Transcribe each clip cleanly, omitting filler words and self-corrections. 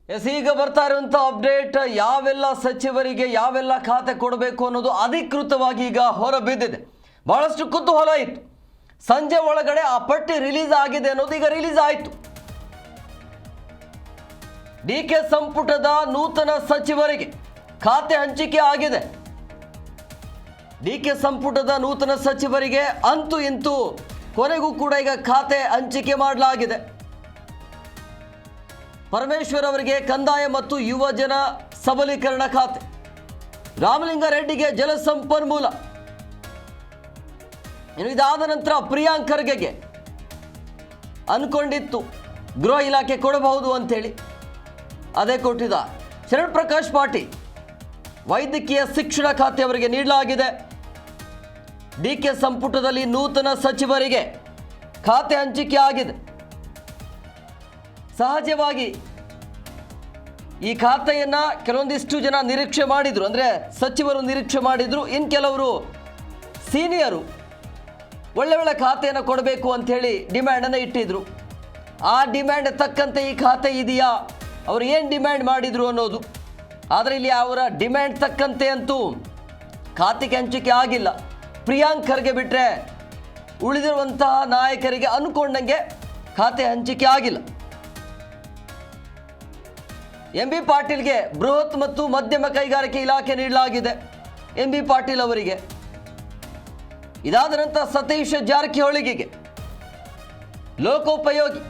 ಈಗ ಬರ್ತಾ ಇರುವಂತ ಅಪ್ಡೇಟ್ ಯಾವೆಲ್ಲ ಸಚಿವರಿಗೆ ಯಾವೆಲ್ಲ ಖಾತೆ ಕೊಡಬೇಕು ಅನ್ನೋದು ಅಧಿಕೃತವಾಗಿ ಈಗ ಹೊರಬಿದ್ದಿದೆ. ಬಹಳಷ್ಟು ಕುತೂಹಲ ಇತ್ತು. ಸಂಜೆ ಒಳಗಡೆ ಆ ಪಟ್ಟಿ ರಿಲೀಸ್ ಆಗಿದೆ ಅನ್ನೋದು ಈಗ ರಿಲೀಸ್ ಆಯಿತು. ಡಿಕೆ ಸಂಪುಟದ ನೂತನ ಸಚಿವರಿಗೆ ಖಾತೆ ಹಂಚಿಕೆ ಆಗಿದೆ. ಡಿಕೆ ಸಂಪುಟದ ನೂತನ ಸಚಿವರಿಗೆ ಅಂತೂ ಇಂತೂ ಕೊನೆಗೂ ಕೂಡ ಈಗ ಖಾತೆ ಹಂಚಿಕೆ ಮಾಡಲಾಗಿದೆ. ಪರಮೇಶ್ವರ್ ಅವರಿಗೆ ಕಂದಾಯ ಮತ್ತು ಯುವಜನ ಸಬಲೀಕರಣ ಖಾತೆ, ರಾಮಲಿಂಗಾರೆಡ್ಡಿಗೆ ಜಲಸಂಪನ್ಮೂಲ, ಇನ್ನು ಇದಾದ ನಂತರ ಪ್ರಿಯಾಂಕ್ ಖರ್ಗೆಗೆ ಅನ್ಕೊಂಡಿತ್ತು ಗೃಹ ಇಲಾಖೆ ಕೊಡಬಹುದು ಅಂತೇಳಿ, ಅದೇ ಕೊಟ್ಟಿದ್ದ. ಶರಣ್ ಪ್ರಕಾಶ್ ಪಾಟೀಲ್ ವೈದ್ಯಕೀಯ ಶಿಕ್ಷಣ ಖಾತೆ ಅವರಿಗೆ ನೀಡಲಾಗಿದೆ. ಡಿಕೆ ಸಂಪುಟದಲ್ಲಿ ನೂತನ ಸಚಿವರಿಗೆ ಖಾತೆ ಹಂಚಿಕೆ ಆಗಿದೆ. ಸಹಜವಾಗಿ ಈ ಖಾತೆಯನ್ನು ಕೆಲವೊಂದಿಷ್ಟು ಜನ ನಿರೀಕ್ಷೆ ಮಾಡಿದರು, ಅಂದರೆ ಸಚಿವರು ನಿರೀಕ್ಷೆ ಮಾಡಿದರು. ಇನ್ನು ಕೆಲವರು ಸೀನಿಯರು ಒಳ್ಳೆ ಖಾತೆಯನ್ನು ಕೊಡಬೇಕು ಅಂಥೇಳಿ ಡಿಮ್ಯಾಂಡನ್ನು ಇಟ್ಟಿದ್ರು. ಆ ಡಿಮ್ಯಾಂಡ್ ತಕ್ಕಂತೆ ಈ ಖಾತೆ ಇದೆಯಾ, ಅವರು ಏನು ಡಿಮ್ಯಾಂಡ್ ಮಾಡಿದರು ಅನ್ನೋದು. ಆದರೆ ಇಲ್ಲಿ ಅವರ ಡಿಮ್ಯಾಂಡ್ ತಕ್ಕಂತೆ ಅಂತೂ ಖಾತೆಗೆ ಹಂಚಿಕೆ ಆಗಿಲ್ಲ. ಪ್ರಿಯಾಂಕ್ ಖರ್ಗೆ ಬಿಟ್ಟರೆ ಉಳಿದಿರುವಂತಹ ನಾಯಕರಿಗೆ ಅನ್ಕೊಂಡಂಗೆ ಖಾತೆ ಹಂಚಿಕೆ ಆಗಿಲ್ಲ. ಎಂ.ಬಿ. ಪಾಟೀಲ್ಗೆ ಬೃಹತ್ ಮತ್ತು ಮಧ್ಯಮ ಕೈಗಾರಿಕೆ ಇಲಾಖೆ ನೀಡಲಾಗಿದೆ. ಎಂ.ಬಿ. ಪಾಟೀಲ್ ಅವರಿಗೆ. ಇದಾದ ನಂತರ ಸತೀಶ್ ಜಾರಕಿಹೊಳಿಗೆ ಲೋಕೋಪಯೋಗಿ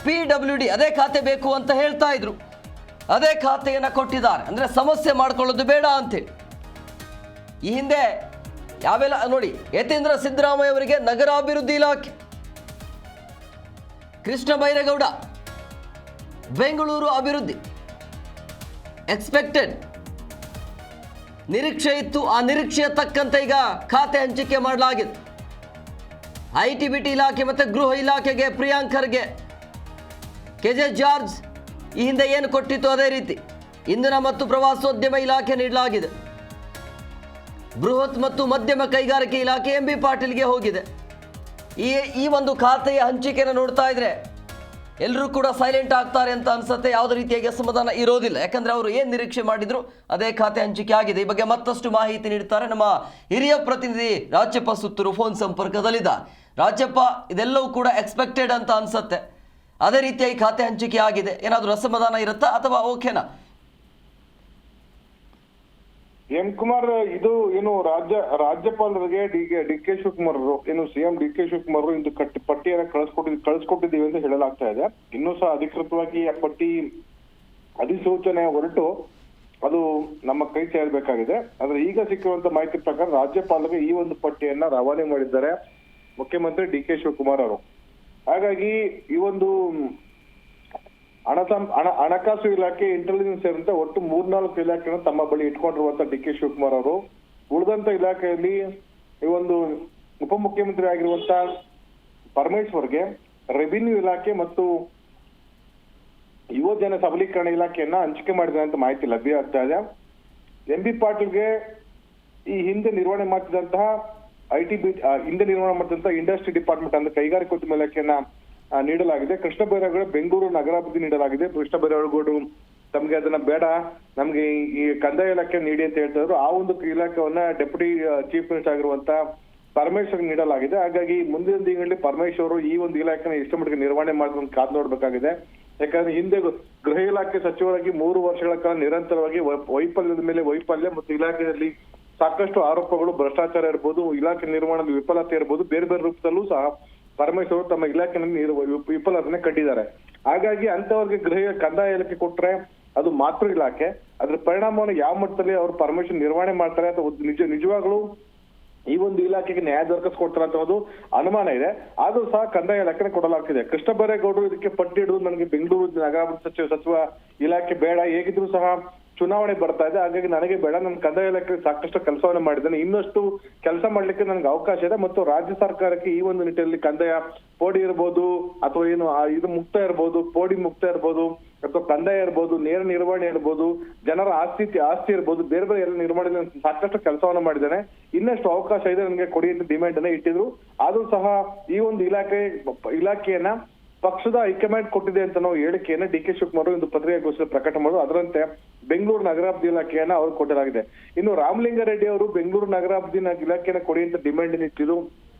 PWD ಅದೇ ಖಾತೆ ಬೇಕು ಅಂತ ಹೇಳ್ತಾ ಇದ್ರು. ಅದೇ ಖಾತೆಯನ್ನು ಕೊಟ್ಟಿದ್ದಾರೆ. ಅಂದರೆ ಸಮಸ್ಯೆ ಮಾಡ್ಕೊಳ್ಳೋದು ಬೇಡ ಅಂತೇಳಿ. ಈ ಹಿಂದೆ ಯಾವೆಲ್ಲ ನೋಡಿ, ಯತೀಂದ್ರ ಸಿದ್ದರಾಮಯ್ಯ ಅವರಿಗೆ ನಗರಾಭಿವೃದ್ಧಿ ಇಲಾಖೆ, ಕೃಷ್ಣ ಬೈರೇಗೌಡ ಬೆಂಗಳೂರು ಅಭಿವೃದ್ಧಿ, ಎಕ್ಸ್ಪೆಕ್ಟೆಡ್ ನಿರೀಕ್ಷೆ ಇತ್ತು. ಆ ನಿರೀಕ್ಷೆಯ ತಕ್ಕಂತೆ ಈಗ ಖಾತೆ ಹಂಚಿಕೆ ಮಾಡಲಾಗಿದೆ. IT-BT ಇಲಾಖೆ ಮತ್ತು ಗೃಹ ಇಲಾಖೆಗೆ ಪ್ರಿಯಾಂಕ್ ಖರ್ಗೆ, KJ ಜಾರ್ಜ್ ಈ ಹಿಂದೆ ಏನು ಕೊಟ್ಟಿತ್ತು ಅದೇ ರೀತಿ ಇಂಧನ ಮತ್ತು ಪ್ರವಾಸೋದ್ಯಮ ಇಲಾಖೆ ನೀಡಲಾಗಿದೆ. ಬೃಹತ್ ಮತ್ತು ಮಧ್ಯಮ ಕೈಗಾರಿಕೆ ಇಲಾಖೆ ಎಂ.ಬಿ. ಪಾಟೀಲ್ಗೆ ಹೋಗಿದೆ. ಈ ಒಂದು ಖಾತೆಯ ಹಂಚಿಕೆಯನ್ನು ನೋಡ್ತಾ ಇದ್ರೆ ಎಲ್ಲರೂ ಕೂಡ ಸೈಲೆಂಟ್ ಆಗ್ತಾರೆ ಅಂತ ಅನ್ಸುತ್ತೆ. ಯಾವುದೇ ರೀತಿಯಾಗಿ ಅಸಮಾಧಾನ ಇರೋದಿಲ್ಲ. ಯಾಕಂದ್ರೆ ಅವರು ಏನು ನಿರೀಕ್ಷೆ ಮಾಡಿದ್ರು ಅದೇ ಖಾತೆ ಹಂಚಿಕೆ ಆಗಿದೆ. ಈ ಬಗ್ಗೆ ಮತ್ತಷ್ಟು ಮಾಹಿತಿ ನೀಡ್ತಾರೆ ನಮ್ಮ ಹಿರಿಯ ಪ್ರತಿನಿಧಿ ರಾಜ್ಯಪ್ಪ ಸುತ್ತೂರು ಫೋನ್ ಸಂಪರ್ಕದಲ್ಲಿದ್ದ. ರಾಜ್ಯಪ್ಪ, ಇದೆಲ್ಲವೂ ಕೂಡ ಎಕ್ಸ್ಪೆಕ್ಟೆಡ್ ಅಂತ ಅನ್ಸುತ್ತೆ. ಅದೇ ರೀತಿಯಾಗಿ ಖಾತೆ ಹಂಚಿಕೆ ಆಗಿದೆ. ಏನಾದರೂ ಅಸಮಾಧಾನ ಇರುತ್ತಾ ಅಥವಾ ಓಕೆನಾ? ಎಂ ಕುಮಾರ್, ಇದು ಏನು ರಾಜ್ಯಪಾಲರಿಗೆ ಡಿ.ಕೆ. ಶಿವಕುಮಾರ್ ಅವರು ಏನು ಸಿಎಂ ಡಿ.ಕೆ. ಶಿವಕುಮಾರ್ ಅವರು ಇಂದು ಪಟ್ಟಿಯನ್ನು ಕಳಿಸ್ಕೊಟ್ಟಿದ್ದೀವಿ ಅಂತ ಹೇಳಲಾಗ್ತಾ ಇದೆ. ಇನ್ನೂ ಸಹ ಅಧಿಕೃತವಾಗಿ ಆ ಪಟ್ಟಿ ಅಧಿಸೂಚನೆ ಹೊರಟು ಅದು ನಮ್ಮ ಕೈ ಸೇರಬೇಕಾಗಿದೆ. ಆದ್ರೆ ಈಗ ಸಿಕ್ಕಿರುವಂತ ಮಾಹಿತಿ ಪ್ರಕಾರ ರಾಜ್ಯಪಾಲರಿಗೆ ಈ ಒಂದು ಪಟ್ಟಿಯನ್ನ ರವಾನೆ ಮಾಡಿದ್ದಾರೆ ಮುಖ್ಯಮಂತ್ರಿ ಡಿ.ಕೆ. ಶಿವಕುಮಾರ್ ಅವರು. ಹಾಗಾಗಿ ಈ ಒಂದು ಹಣಕಾಸು ಇಲಾಖೆ, ಇಂಟೆಲಿಜೆನ್ಸ್ ಸೇರಿದಂತೆ ಒಟ್ಟು 3-4 ಇಲಾಖೆಯನ್ನು ತಮ್ಮ ಬಳಿ ಇಟ್ಕೊಂಡಿರುವಂತ ಡಿ.ಕೆ. ಶಿವಕುಮಾರ್ ಅವರು ಉಳಿದಂತ ಇಲಾಖೆಯಲ್ಲಿ ಈ ಒಂದು ಉಪಮುಖ್ಯಮಂತ್ರಿ ಆಗಿರುವಂತ ಪರಮೇಶ್ವರ್ಗೆ ರೆವಿನ್ಯೂ ಇಲಾಖೆ ಮತ್ತು ಯುವಜನ ಸಬಲೀಕರಣ ಇಲಾಖೆಯನ್ನ ಹಂಚಿಕೆ ಮಾಡಿದೆ ಅಂತ ಮಾಹಿತಿ ಲಭ್ಯ ಆಗ್ತಾ ಇದೆ. ಎಂ.ಬಿ. ಪಾಟೀಲ್ಗೆ ಈ ಹಿಂದೆ ನಿರ್ವಹಣೆ ಮಾಡ್ತಿದ್ದಂತಹ ಹಿಂದೆ ನಿರ್ವಹಣೆ ಮಾಡ್ತಿದ್ದಂತಹ ಇಂಡಸ್ಟ್ರಿ ಡಿಪಾರ್ಟ್ಮೆಂಟ್ ಅಂದ್ರೆ ಕೈಗಾರಿಕೋದ್ಯಮ ಇಲಾಖೆಯನ್ನ ನೀಡಲಾಗಿದೆ. ಕೃಷ್ಣ ಬೈರೇಗೌಡ ಬೆಂಗಳೂರು ನಗರಾಭಿವೃದ್ಧಿ ನೀಡಲಾಗಿದೆ. ಕೃಷ್ಣ ಬೈರೇಗೌಡರು ತಮ್ಗೆ ಅದನ್ನ ಬೇಡ, ನಮ್ಗೆ ಈ ಕಂದಾಯ ಇಲಾಖೆ ನೀಡಿ ಅಂತ ಹೇಳ್ತಾ ಇದ್ರು. ಆ ಒಂದು ಇಲಾಖೆಯನ್ನ ಡೆಪ್ಯೂಟಿ ಚೀಫ್ ಮಿನಿಸ್ಟರ್ ಆಗಿರುವಂತ ಪರಮೇಶ್ವರ್ ನೀಡಲಾಗಿದೆ. ಹಾಗಾಗಿ ಮುಂದಿನ ದಿನಗಳಲ್ಲಿ ಪರಮೇಶ್ವರ್ ಈ ಒಂದು ಇಲಾಖೆನ ಎಷ್ಟು ಮಟ್ಟಿಗೆ ನಿರ್ವಹಣೆ ಮಾಡಿದ್ರು ಕಾದು ನೋಡ್ಬೇಕಾಗಿದೆ. ಯಾಕಂದ್ರೆ ಹಿಂದೆ ಗೃಹ ಇಲಾಖೆ ಸಚಿವರಾಗಿ 3 ವರ್ಷಗಳ ಕಾಲ ನಿರಂತರವಾಗಿ ವೈಫಲ್ಯದ ಮೇಲೆ ವೈಫಲ್ಯ ಮತ್ತು ಇಲಾಖೆಯಲ್ಲಿ ಸಾಕಷ್ಟು ಆರೋಪಗಳು, ಭ್ರಷ್ಟಾಚಾರ ಇರ್ಬೋದು, ಇಲಾಖೆ ನಿರ್ವಹಣೆಯಲ್ಲಿ ವಿಫಲತೆ ಇರ್ಬೋದು, ಬೇರೆ ಬೇರೆ ರೂಪದಲ್ಲೂ ಸಹ ಪರಮೇಶ್ವರ್ ತಮ್ಮ ಇಲಾಖೆಯಲ್ಲಿ ವಿಫಲತೆ ಕಂಡಿದ್ದಾರೆ. ಹಾಗಾಗಿ ಅಂತವರಿಗೆ ಕಂದಾಯ ಇಲಾಖೆ ಕೊಟ್ರೆ ಅದು ಮಾತೃ ಇಲಾಖೆ. ಅದ್ರ ಪರಿಣಾಮವನ್ನು ಯಾವ ಮಟ್ಟದಲ್ಲಿ ಅವರು ಪರಮೇಶ್ವರ್ ನಿರ್ವಹಣೆ ಮಾಡ್ತಾರೆ ಅಥವಾ ನಿಜವಾಗ್ಲೂ ಈ ಒಂದು ಇಲಾಖೆಗೆ ನ್ಯಾಯ ದೊರಕಿಸ್ಕೊಡ್ತಾರೆ ಅಂತ ಒಂದು ಅನುಮಾನ ಇದೆ. ಆದ್ರೂ ಸಹ ಕಂದಾಯ ಇಲಾಖೆ ಕೊಡಲಾಗ್ತಿದೆ. ಕೃಷ್ಣ ಬೈರೇಗೌಡರು ಇದಕ್ಕೆ ಪಟ್ಟಿ ಹಿಡಿದು ನನಗೆ ಬೆಂಗಳೂರು ನಗರಾಭಿವೃದ್ಧಿ ಸಚಿವ ಇಲಾಖೆ ಬೇಡ, ಹೇಗಿದ್ರು ಸಹ ಚುನಾವಣೆ ಬರ್ತಾ ಇದೆ, ಹಾಗಾಗಿ ನನಗೆ ಬೇಡ, ನನ್ನ ಕಂದಾಯ ಇಲಾಖೆ ಸಾಕಷ್ಟು ಕೆಲಸವನ್ನ ಮಾಡಿದ್ದೇನೆ, ಇನ್ನಷ್ಟು ಕೆಲಸ ಮಾಡ್ಲಿಕ್ಕೆ ನನಗೆ ಅವಕಾಶ ಇದೆ ಮತ್ತು ರಾಜ್ಯ ಸರ್ಕಾರಕ್ಕೆ ಈ ಒಂದು ನಿಟ್ಟಿನಲ್ಲಿ ಕಂದಾಯ ಪೋಡಿ ಇರ್ಬೋದು ಅಥವಾ ಏನು ಇದು ಮುಕ್ತ ಇರ್ಬೋದು, ಪೋಡಿ ಮುಕ್ತ ಇರ್ಬೋದು ಅಥವಾ ಕಂದಾಯ ಇರ್ಬೋದು, ನೇರ ನಿರ್ವಹಣೆ ಇರ್ಬೋದು, ಜನರ ಆಸ್ತಿ ಇರ್ಬೋದು, ಬೇರೆ ಬೇರೆ ಎಲ್ಲ ನಿರ್ವಹಣೆ ಸಾಕಷ್ಟು ಕೆಲಸವನ್ನ ಮಾಡಿದ್ದೇನೆ, ಇನ್ನಷ್ಟು ಅವಕಾಶ ಇದೆ ನನಗೆ ಕೊಡಿ ಅಂತ ಡಿಮ್ಯಾಂಡ್ ಅನ್ನ ಇಟ್ಟಿದ್ರು. ಆದ್ರೂ ಸಹ ಈ ಒಂದು ಇಲಾಖೆಯನ್ನ ಪಕ್ಷದ ಹೈಕಮಾಂಡ್ ಕೊಟ್ಟಿದೆ ಅಂತ ನಾವು ಹೇಳಿಕೆಯನ್ನ ಡಿ ಕೆ ಶಿವಕುಮಾರ್ ಇಂದು ಪತ್ರಿಕಾಗೋಷ್ಠಿಯಲ್ಲಿ ಪ್ರಕಟ ಮಾಡೋದು. ಅದರಂತೆ ಬೆಂಗಳೂರು ನಗರಾಭಿವೃದ್ಧಿ ಇಲಾಖೆಯನ್ನ ಅವ್ರು ಕೊಡಲಾಗಿದೆ. ಇನ್ನು ರಾಮಲಿಂಗಾರೆಡ್ಡಿ ಅವರು ಬೆಂಗಳೂರು ನಗರಾಭಿವೃದ್ಧಿ ಇಲಾಖೆಯನ್ನ ಕೊಡಿ ಅಂತ ಡಿಮ್ಯಾಂಡ್ ಇಟ್ಟಿದ್ದು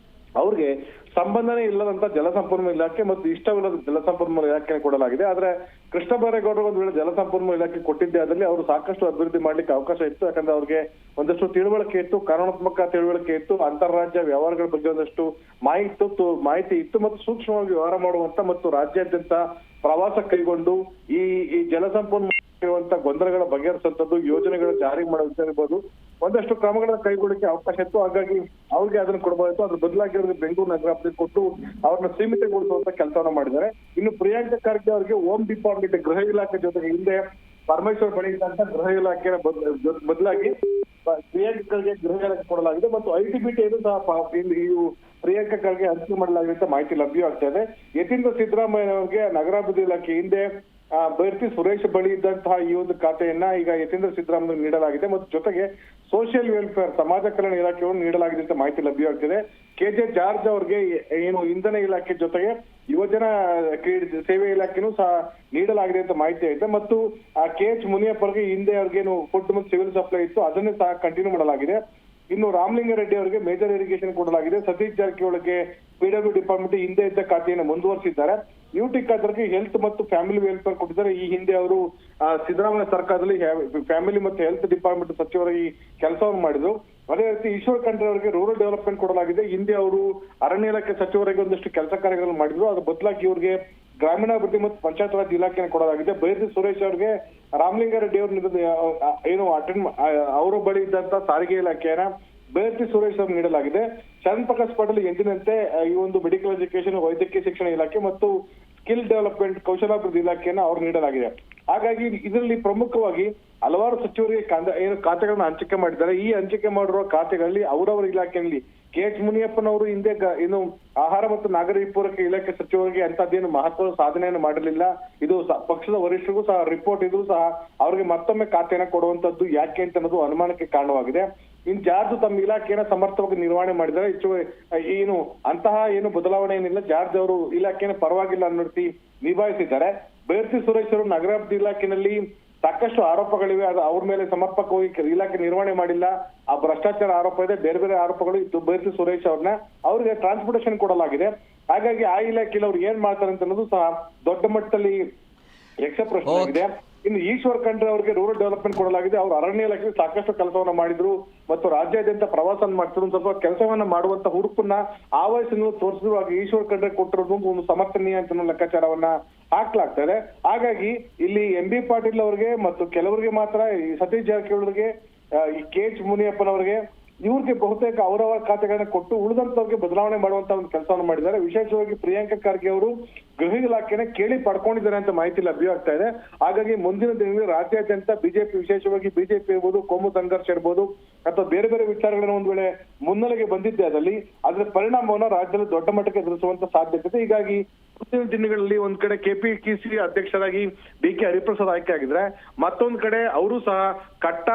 ಅವ್ರಿಗೆ ಸಂಬಂಧನೇ ಇಲ್ಲದಂತ ಜಲಸಂಪನ್ಮೂಲ ಇಲಾಖೆ ಮತ್ತು ಇಷ್ಟವಿಲ್ಲದ ಜಲಸಂಪನ್ಮೂಲ ಇಲಾಖೆ ಕೊಡಲಾಗಿದೆ. ಆದ್ರೆ ಕೃಷ್ಣ ಬೈರೇಗೌಡರು ಒಂದು ವೇಳೆ ಜಲಸಂಪನ್ಮೂಲ ಇಲಾಖೆ ಕೊಟ್ಟಿದ್ದೆ ಅದರಲ್ಲಿ ಅವರು ಸಾಕಷ್ಟು ಅಭಿವೃದ್ಧಿ ಮಾಡ್ಲಿಕ್ಕೆ ಅವಕಾಶ ಇತ್ತು. ಯಾಕಂದ್ರೆ ಅವ್ರಿಗೆ ಒಂದಷ್ಟು ತಿಳುವಳಿಕೆ ಇತ್ತು, ಕಾನೂನಾತ್ಮಕ ತಿಳುವಳಿಕೆ ಇತ್ತು, ಅಂತಾರಾಜ್ಯ ವ್ಯವಹಾರಗಳ ಬಗ್ಗೆ ಒಂದಷ್ಟು ಮಾಹಿತಿ ಇತ್ತು ಮತ್ತು ಸೂಕ್ಷ್ಮವಾಗಿ ವ್ಯವಹಾರ ಮಾಡುವಂತ ಮತ್ತು ರಾಜ್ಯಾದ್ಯಂತ ಪ್ರವಾಸ ಕೈಗೊಂಡು ಈ ಜಲಸಂಪನ್ಮೂಲ ಇರುವಂತ ಗೊಂದಲಗಳ ಬಗೆಹರಿಸುವಂತದ್ದು, ಯೋಜನೆಗಳ ಜಾರಿ ಮಾಡೋದಿರ್ಬೋದು, ಒಂದಷ್ಟು ಕ್ರಮಗಳನ್ನ ಕೈಗೊಳ್ಳಕ್ಕೆ ಅವಕಾಶ ಇತ್ತು. ಹಾಗಾಗಿ ಅವ್ರಿಗೆ ಅದನ್ನ ಕೊಡಬಹುದು. ಅದ್ರ ಬದಲಾಗಿ ಅವ್ರಿಗೆ ಬೆಂಗಳೂರು ನಗರಾಭಿವೃದ್ಧಿ ಕೊಟ್ಟು ಅವ್ರನ್ನ ಸೀಮಿತಗೊಳಿಸುವಂತ ಕೆಲಸವನ್ನ ಮಾಡಿದ್ದಾರೆ. ಇನ್ನು ಪ್ರಿಯಾಂಕ ಖರ್ಗೆ ಅವರಿಗೆ ಹೋಮ್ ಡಿಪಾರ್ಟ್ಮೆಂಟ್ ಗೃಹ ಇಲಾಖೆ ಜೊತೆಗೆ ಹಿಂದೆ ಪರಮೇಶ್ವರ್ ಬಳಿ ಇದ್ದಂತ ಗೃಹ ಇಲಾಖೆಯ ಬದಲಾಗಿ ಪ್ರಿಯಾಂಕ ಖರ್ಗೆ ಗೃಹ ಇಲಾಖೆ ಕೊಡಲಾಗಿದೆ ಮತ್ತು ಐಟಿಬಿಟಿ ಸಹ ಪ್ರಿಯಾಂಕ ಖರ್ಗೆ ಹಂಚಿಕೆ ಮಾಡಲಾಗಿದೆ ಅಂತ ಮಾಹಿತಿ ಲಭ್ಯವಾಗ್ತಾ ಇದೆ. ಯತೀಂದ್ರ ಸಿದ್ದರಾಮಯ್ಯ ಅವರಿಗೆ ನಗರಾಭಿವೃದ್ಧಿ ಇಲಾಖೆ ಹಿಂದೆ ಬೈರತಿ ಸುರೇಶ್ ಬಳಿ ಇದ್ದಂತಹ ಈ ಒಂದು ಖಾತೆಯನ್ನ ಈಗ ಯತೀಂದ್ರ ಸಿದ್ದರಾಮಯ್ಯ ನೀಡಲಾಗಿದೆ ಮತ್ತು ಜೊತೆಗೆ ಸೋಷಿಯಲ್ ವೆಲ್ಫೇರ್ ಸಮಾಜ ಕಲ್ಯಾಣ ಇಲಾಖೆಯನ್ನು ನೀಡಲಾಗಿದೆ ಅಂತ ಮಾಹಿತಿ ಲಭ್ಯವಾಗ್ತಿದೆ. ಕೆಜೆ ಜಾರ್ಜ್ ಅವರಿಗೆ ಏನು ಇಂಧನ ಇಲಾಖೆ ಜೊತೆಗೆ ಯುವಜನ ಸೇವೆ ಇಲಾಖೆನೂ ಸಹ ನೀಡಲಾಗಿದೆ ಅಂತ ಮಾಹಿತಿ ಇದೆ ಮತ್ತು KH ಮುನಿಯಪ್ಪ ಅವರಿಗೆ ಹಿಂದೆ ಅವ್ರಿಗೇನು ಫುಡ್ ಮತ್ತು ಸಿವಿಲ್ ಸಪ್ಲೈ ಇತ್ತು ಅದನ್ನೇ ಸಹ ಕಂಟಿನ್ಯೂ ಮಾಡಲಾಗಿದೆ. ಇನ್ನು ರಾಮಲಿಂಗಾರೆಡ್ಡಿ ಅವರಿಗೆ ಮೇಜರ್ ಇರಿಗೇಷನ್ ಕೊಡಲಾಗಿದೆ. ಸತೀಶ್ ಜಾರಕಿಹೊಳಿಗೆ PW ಡಿಪಾರ್ಟ್ಮೆಂಟ್ ಹಿಂದೆ ಇದ್ದ ಖಾತೆಯನ್ನು ಮುಂದುವರಿಸಿದ್ದಾರೆ. ಯುಟಿ ಖಾತೆಗೆ ಹೆಲ್ತ್ ಮತ್ತು ಫ್ಯಾಮಿಲಿ ವೆಲ್ಫೇರ್ ಕೊಟ್ಟಿದ್ದಾರೆ. ಈ ಹಿಂದೆ ಅವರು ಸಿದ್ದರಾಮಯ್ಯ ಸರ್ಕಾರದಲ್ಲಿ ಫ್ಯಾಮಿಲಿ ಮತ್ತು ಹೆಲ್ತ್ ಡಿಪಾರ್ಟ್ಮೆಂಟ್ ಸಚಿವರಾಗಿ ಕೆಲಸವನ್ನು ಮಾಡಿದ್ರು. ಅದೇ ರೀತಿ ಈಶ್ವರ್ ಖಂಡ್ರೆ ಅವರಿಗೆ ರೂರಲ್ ಡೆವಲಪ್ಮೆಂಟ್ ಕೊಡಲಾಗಿದೆ. ಹಿಂದೆ ಅವರು ಅರಣ್ಯ ಇಲಾಖೆ ಸಚಿವರಾಗಿ ಒಂದಷ್ಟು ಕೆಲಸ ಕಾರ್ಯಗಳನ್ನು ಮಾಡಿದ್ರು. ಅದ್ರ ಬದಲಾಗಿ ಇವರಿಗೆ ಗ್ರಾಮೀಣಾಭಿವೃದ್ಧಿ ಮತ್ತು ಪಂಚಾಯತ್ ರಾಜ್ ಇಲಾಖೆಯನ್ನು ಕೊಡಲಾಗಿದೆ. ಬೈರತಿ ಸುರೇಶ್ ಅವರಿಗೆ ರಾಮಲಿಂಗಾರೆಡ್ಡಿ ಅವರು ಏನು ಅವರ ಬಳಿ ಇದ್ದಂತ ಸಾರಿಗೆ ಇಲಾಖೆಯನ್ನ ಬೈರತಿ ಸುರೇಶ್ ಅವರು ನೀಡಲಾಗಿದೆ. ಚರಣ್ ಪ್ರಕಾಶ್ ಪಾಟೀಲ್ ಎಂದಿನಂತೆ ಈ ಒಂದು ಮೆಡಿಕಲ್ ಎಜುಕೇಶನ್, ವೈದ್ಯಕೀಯ ಶಿಕ್ಷಣ ಇಲಾಖೆ ಮತ್ತು ಸ್ಕಿಲ್ ಡೆವಲಪ್ಮೆಂಟ್ ಕೌಶಲಾಭಿವೃದ್ಧಿ ಇಲಾಖೆಯನ್ನ ಅವರು ನೀಡಲಾಗಿದೆ. ಹಾಗಾಗಿ ಇದರಲ್ಲಿ ಪ್ರಮುಖವಾಗಿ ಹಲವಾರು ಸಚಿವರಿಗೆ ಏನು ಖಾತೆಗಳನ್ನ ಹಂಚಿಕೆ ಮಾಡಿದ್ದಾರೆ. ಈ ಹಂಚಿಕೆ ಮಾಡಿರುವ ಖಾತೆಗಳಲ್ಲಿ ಅವರವರ ಇಲಾಖೆಯಲ್ಲಿ KH ಮುನಿಯಪ್ಪನವರು ಹಿಂದೆ ಏನು ಆಹಾರ ಮತ್ತು ನಾಗರಿಕ ಪೂರೈಕೆ ಇಲಾಖೆ ಸಚಿವರಿಗೆ ಅಂತದ್ದೇನು ಮಹತ್ವದ ಸಾಧನೆಯನ್ನು ಮಾಡಿರಲಿಲ್ಲ. ಇದು ಪಕ್ಷದ ವರಿಷ್ಠರಿಗೂ ಸಹ ರಿಪೋರ್ಟ್ ಇದ್ರೂ ಸಹ ಅವರಿಗೆ ಮತ್ತೊಮ್ಮೆ ಖಾತೆಯನ್ನ ಕೊಡುವಂತದ್ದು ಯಾಕೆ ಅಂತ ಅನ್ನೋದು ಅನುಮಾನಕ್ಕೆ ಕಾರಣವಾಗಿದೆ. ಇನ್ ಜಾರ್ಜ್ ತಮ್ಮ ಇಲಾಖೆಯನ್ನ ಸಮರ್ಥವಾಗಿ ನಿರ್ವಹಣೆ ಮಾಡಿದ್ದಾರೆ. ಏನು ಅಂತಹ ಏನು ಬದಲಾವಣೆ ಏನಿಲ್ಲ. ಜಾರ್ಜ್ ಅವರು ಇಲಾಖೆಯನ್ನು ಪರವಾಗಿಲ್ಲ ಅನ್ನೋ ರೀತಿ ನಿಭಾಯಿಸಿದ್ದಾರೆ. ಬೈರತಿ ಸುರೇಶ್ ಅವರು ನಗರಾಭಿವೃದ್ಧಿ ಇಲಾಖೆಯಲ್ಲಿ ಸಾಕಷ್ಟು ಆರೋಪಗಳಿವೆ. ಅದು ಅವ್ರ ಮೇಲೆ ಸಮರ್ಪಕವಾಗಿ ಇಲಾಖೆ ನಿರ್ವಹಣೆ ಮಾಡಿಲ್ಲ, ಆ ಭ್ರಷ್ಟಾಚಾರ ಆರೋಪ ಇದೆ, ಬೇರೆ ಬೇರೆ ಆರೋಪಗಳು ಇತ್ತು. ಬೈರತಿ ಸುರೇಶ್ ಅವ್ರನ್ನ ಅವ್ರಿಗೆ ಟ್ರಾನ್ಸ್ಪೋರ್ಟೇಷನ್ ಕೊಡಲಾಗಿದೆ. ಹಾಗಾಗಿ ಆ ಇಲಾಖೆಯಲ್ಲಿ ಅವ್ರು ಏನ್ ಮಾಡ್ತಾರೆ ಅಂತ ಅನ್ನೋದು ಸಹ ದೊಡ್ಡ ಮಟ್ಟದಲ್ಲಿ ಯಕ್ಷ ಪ್ರಶ್ನೆ ಆಗಿದೆ. ಇನ್ನು ಈಶ್ವರ್ ಖಂಡ್ರೆ ಅವರಿಗೆ ರೂರಲ್ ಡೆವಲಪ್ಮೆಂಟ್ ಕೊಡಲಾಗಿದೆ. ಅವರು ಅರಣ್ಯ ಇಲಾಖೆಯಲ್ಲಿ ಸಾಕಷ್ಟು ಕೆಲಸವನ್ನ ಮಾಡಿದ್ರು ಮತ್ತು ರಾಜ್ಯಾದ್ಯಂತ ಪ್ರವಾಸ ಮಾಡ್ತಿದ್ರು. ಸ್ವಲ್ಪ ಕೆಲಸವನ್ನ ಮಾಡುವಂತ ಹುರುಪನ್ನ ಆ ವಯಸ್ಸಿನ ತೋರಿಸಿರುವಾಗ ಈಶ್ವರ್ ಖಂಡ್ರೆ ಕೊಟ್ಟಿರೋದು ಒಂದು ಸಮರ್ಥನೀಯ ಅಂತ ಲೆಕ್ಕಾಚಾರವನ್ನ ಹಾಕ್ಲಾಗ್ತಾ ಇದೆ. ಹಾಗಾಗಿ ಇಲ್ಲಿ MB ಪಾಟೀಲ್ ಅವರಿಗೆ ಮತ್ತು ಕೆಲವರಿಗೆ ಮಾತ್ರ ಈ ಸತೀಶ್ ಜಾರಕಿಹೊಳಿಗೆ, ಈ KH ಮುನಿಯಪ್ಪನವರಿಗೆ ಇವ್ರಿಗೆ ಬಹುತೇಕ ಅವರವರ ಖಾತೆಗಳನ್ನ ಕೊಟ್ಟು ಉಳಿದಂತವ್ರಿಗೆ ಬದಲಾವಣೆ ಮಾಡುವಂತ ಒಂದು ಕೆಲಸವನ್ನು ಮಾಡಿದ್ದಾರೆ. ವಿಶೇಷವಾಗಿ ಪ್ರಿಯಾಂಕ ಖರ್ಗೆ ಅವರು ಗೃಹ ಇಲಾಖೆನ ಕೇಳಿ ಪಡ್ಕೊಂಡಿದ್ದಾರೆ ಅಂತ ಮಾಹಿತಿ ಲಭ್ಯವಾಗ್ತಾ ಇದೆ. ಹಾಗಾಗಿ ಮುಂದಿನ ದಿನಗಳಲ್ಲಿ ರಾಜ್ಯಾದ್ಯಂತ ಬಿಜೆಪಿ, ವಿಶೇಷವಾಗಿ ಬಿಜೆಪಿ ಇರ್ಬೋದು, ಕೋಮು ಸಂಘರ್ಷ ಇರ್ಬೋದು ಅಥವಾ ಬೇರೆ ಬೇರೆ ವಿಚಾರಗಳನ್ನ ಒಂದ್ ವೇಳೆ ಮುನ್ನೆಲೆಗೆ ಬಂದಿದ್ದೆ ಅದರ ಪರಿಣಾಮವನ್ನ ರಾಜ್ಯದಲ್ಲಿ ದೊಡ್ಡ ಮಟ್ಟಕ್ಕೆ ಎದುರಿಸುವಂತ ಸಾಧ್ಯತೆ ಇದೆ. ಹೀಗಾಗಿ ಮುಂದಿನ ದಿನಗಳಲ್ಲಿ ಒಂದ್ ಕಡೆ KPKC ಅಧ್ಯಕ್ಷರಾಗಿ DK ಹರಿಪ್ರಸಾದ್ ಆಯ್ಕೆ ಆಗಿದ್ರೆ, ಮತ್ತೊಂದ್ ಕಡೆ ಅವರು ಸಹ ಕಟ್ಟ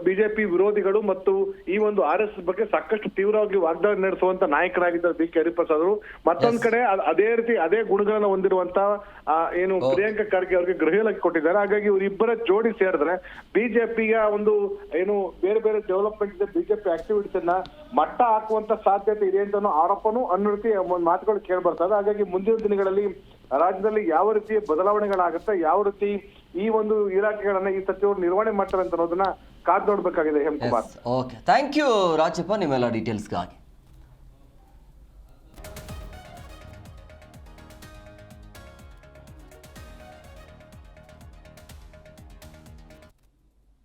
ಬಿಜೆಪಿ ವಿರೋಧಿಗಳು ಮತ್ತು ಈ ಒಂದು RSS ಬಗ್ಗೆ ಸಾಕಷ್ಟು ತೀವ್ರವಾಗಿ ವಾಗ್ದಾಳಿ ನಡೆಸುವಂತ ನಾಯಕರಾಗಿದ್ದ DK ಹರಿಪ್ರಸಾದ್ ಅವರು, ಮತ್ತೊಂದ್ ಕಡೆ ಅದೇ ರೀತಿ ಅದೇ ಗುಣಗಳನ್ನ ಹೊಂದಿರುವಂತ ಏನು ಪ್ರಿಯಾಂಕ ಖರ್ಗೆ ಅವರಿಗೆ ಗೃಹ ಇಲಾಖೆ ಕೊಟ್ಟಿದ್ದಾರೆ. ಹಾಗಾಗಿ ಇವರಿಬ್ಬರ ಜೋಡಿ ಸೇರಿದ್ರೆ ಬಿಜೆಪಿಯ ಒಂದು ಏನು ಬೇರೆ ಬೇರೆ ಡೆವಲಪ್ಮೆಂಟ್ ಇದೆ, ಬಿಜೆಪಿ ಆಕ್ಟಿವಿಟೀಸ್ ಅನ್ನ ಮಟ್ಟ ಹಾಕುವಂತ ಸಾಧ್ಯತೆ ಇದೆ ಅಂತ ಆರೋಪನೂ ಅನ್ನೋ ರೀತಿ ಮಾತುಗಳು ಕೇಳಿ ಬರ್ತದೆ. ಹಾಗಾಗಿ ಮುಂದಿನ ದಿನಗಳಲ್ಲಿ ರಾಜ್ಯದಲ್ಲಿ ಯಾವ ರೀತಿ ಬದಲಾವಣೆಗಳಾಗುತ್ತೆ, ಯಾವ ರೀತಿ ಈ ಒಂದು ಇಲಾಖೆಗಳನ್ನ ಈ ಸಚಿವರು ನಿರ್ವಹಣೆ ಮಾಡ್ತಾರೆ ಅಂತ ಅನ್ನೋದನ್ನ ಕಾದ್ ನೋಡ್ಬೇಕಾಗಿದೆ. Hemakumar, okay, thank you Rajappa ನಿಮ್ಮೆಲ್ಲ ಡೀಟೇಲ್ಸ್ಗಾಗಿ.